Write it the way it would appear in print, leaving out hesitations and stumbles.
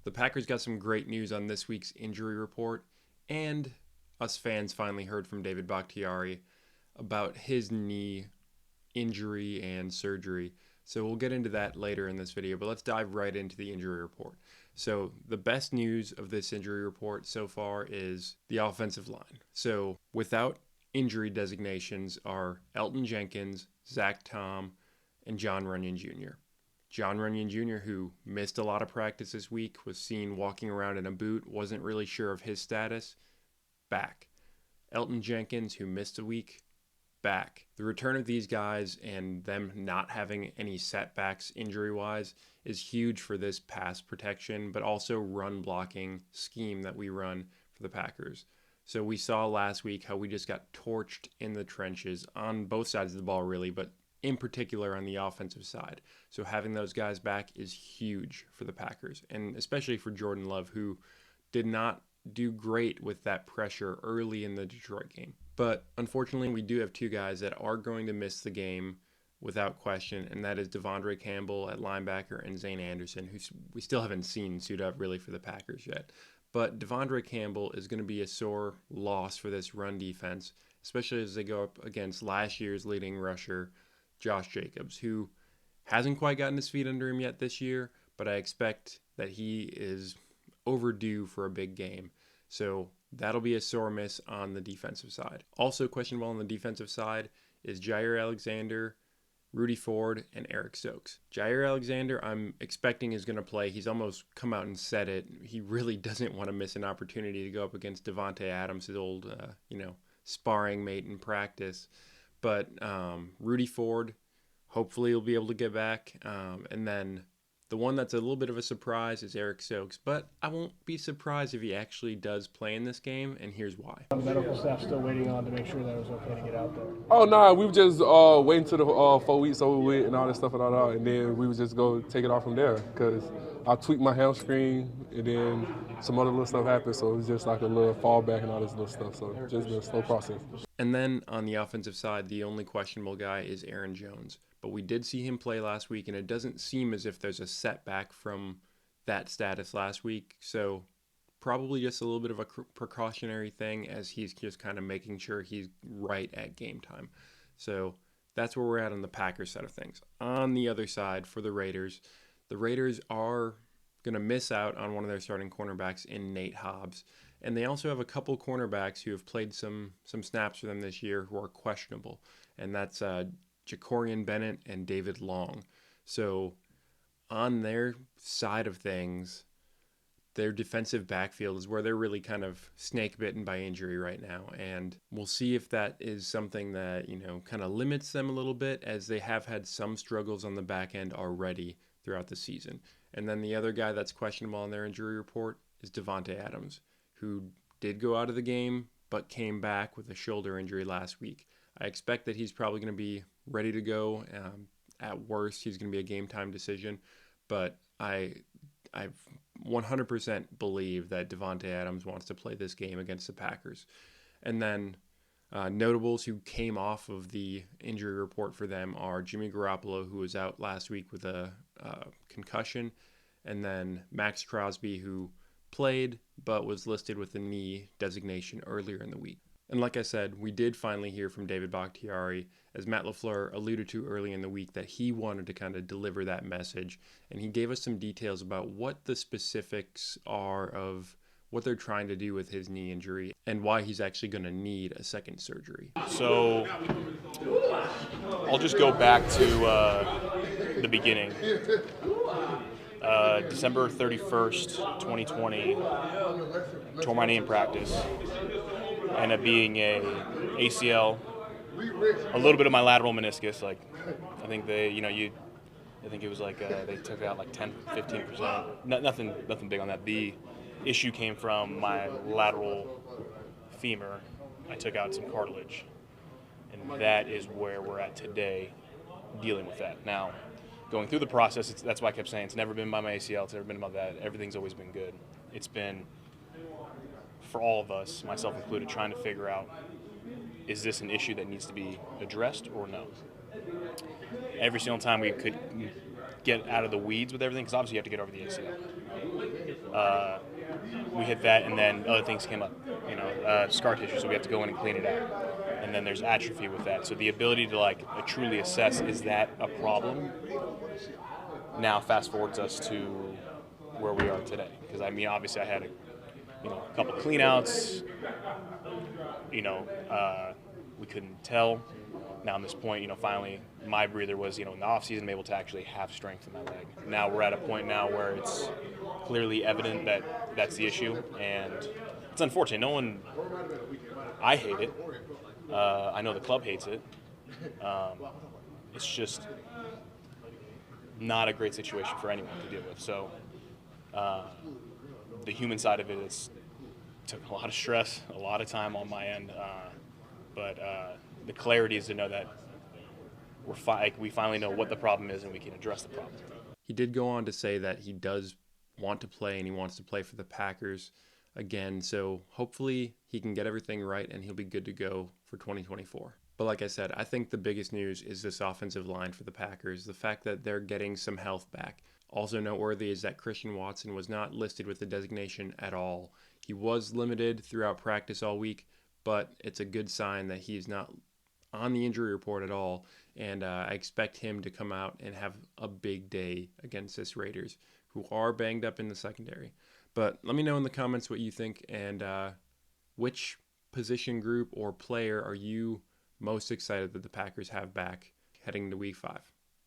The Packers got some great news on this week's injury report, and us fans finally heard from David Bakhtiari about his knee injury and surgery. So we'll get into that later in this video, but let's dive right into the injury report. So the best news of this injury report so far is the offensive line. So without injury designations are Elgton Jenkins, Zach Tom, and Jon Runyan Jr. Jon Runyan Jr., who missed a lot of practice this week, was seen walking around in a boot, wasn't really sure of his status, back. Elgton Jenkins, who missed a week, back. The return of these guys and them not having any setbacks injury-wise is huge for this pass protection, but also run blocking scheme that we run for the Packers. So we saw last week how we just got torched in the trenches on both sides of the ball, really, but in particular on the offensive side. So having those guys back is huge for the Packers, and especially for Jordan Love, who did not do great with that pressure early in the Detroit game. But unfortunately, we do have two guys that are going to miss the game without question, and that is Devondre Campbell at linebacker and Zane Anderson, who we still haven't seen suit up really for the Packers yet. But Devondre Campbell is going to be a sore loss for this run defense, especially as they go up against last year's leading rusher, Josh Jacobs, who hasn't quite gotten his feet under him yet this year, but I expect that he is overdue for a big game. So that'll be a sore miss on the defensive side. Also questionable on the defensive side is Jaire Alexander, Rudy Ford, and Eric Stokes. Jaire Alexander, I'm expecting is going to play. He's almost come out and said it. He really doesn't want to miss an opportunity to go up against Davante Adams, his old, sparring mate in practice. But Rudy Ford, hopefully he'll be able to get back. And then the one that's a little bit of a surprise is Eric Stokes. But I won't be surprised if he actually does play in this game, and here's why. The medical staff still waiting on to make sure that it was okay to get out there. Oh, no, we were just waiting till the 4 weeks over with and all that stuff and all that, and then we would just go take it off from there because I tweaked my hamstring and then some other little stuff happened, so it was just like a little fallback and all this little stuff, so just a slow process. And then on the offensive side, the only questionable guy is Aaron Jones. But we did see him play last week, and it doesn't seem as if there's a setback from that status last week. So probably just a little bit of a precautionary thing as he's just kind of making sure he's right at game time. So that's where we're at on the Packers side of things. On the other side, for the Raiders are going to miss out on one of their starting cornerbacks in Nate Hobbs. And they also have a couple cornerbacks who have played some snaps for them this year who are questionable. And that's Jacorian Bennett and David Long. So on their side of things, their defensive backfield is where they're really kind of snake bitten by injury right now. And we'll see if that is something that, kind of limits them a little bit, as they have had some struggles on the back end already throughout the season. And then the other guy that's questionable on their injury report is Davante Adams, who did go out of the game but came back with a shoulder injury last week. I expect that he's probably going to be ready to go. At worst, he's going to be a game time decision, but I 100% believe that Davante Adams wants to play this game against the Packers. And then notables who came off of the injury report for them are Jimmy Garoppolo, who was out last week with a concussion, and then Max Crosby, who played but was listed with a knee designation earlier in the week. And like I said, we did finally hear from David Bakhtiari, as Matt LaFleur alluded to early in the week, that he wanted to kind of deliver that message. And he gave us some details about what the specifics are of what they're trying to do with his knee injury and why he's actually going to need a second surgery. So I'll just go back to the beginning. December 31st, 2020, tore my knee in practice. Ended up being a ACL, a little bit of my lateral meniscus. Like, I think I think it was like they took out like 10, 15%. Nothing big on that. The issue came from my lateral femur. I took out some cartilage, and that is where we're at today, dealing with that. Now, going through the process, that's why I kept saying it's never been about my ACL, it's never been about that. Everything's always been good. It's been, for all of us, myself included, trying to figure out, is this an issue that needs to be addressed or no? Every single time we could get out of the weeds with everything, because obviously you have to get over the ACL. we hit that, and then other things came up, scar tissue, so we have to go in and clean it out. And then there's atrophy with that. So the ability to truly assess, is that a problem? Now fast forwards us to where we are today. Because obviously I had a couple clean outs. We couldn't tell. Now, at this point, finally, my breather was, in the off season, I'm able to actually have strength in my leg. Now we're at a point now where it's clearly evident that that's the issue, and it's unfortunate. I hate it. I know the club hates it. It's just not a great situation for anyone to deal with. So the human side of it took a lot of stress, a lot of time on my end, but the clarity is to know that we finally know what the problem is and we can address the problem. He did go on to say that he does want to play and he wants to play for the Packers again, so hopefully he can get everything right and he'll be good to go for 2024. But like I said, I think the biggest news is this offensive line for the Packers, the fact that they're getting some health back. Also noteworthy is that Christian Watson was not listed with the designation at all. He was limited throughout practice all week, but it's a good sign that he's not on the injury report at all, and I expect him to come out and have a big day against this Raiders, who are banged up in the secondary. But let me know in the comments what you think, and which position group or player are you most excited that the Packers have back heading into Week 5?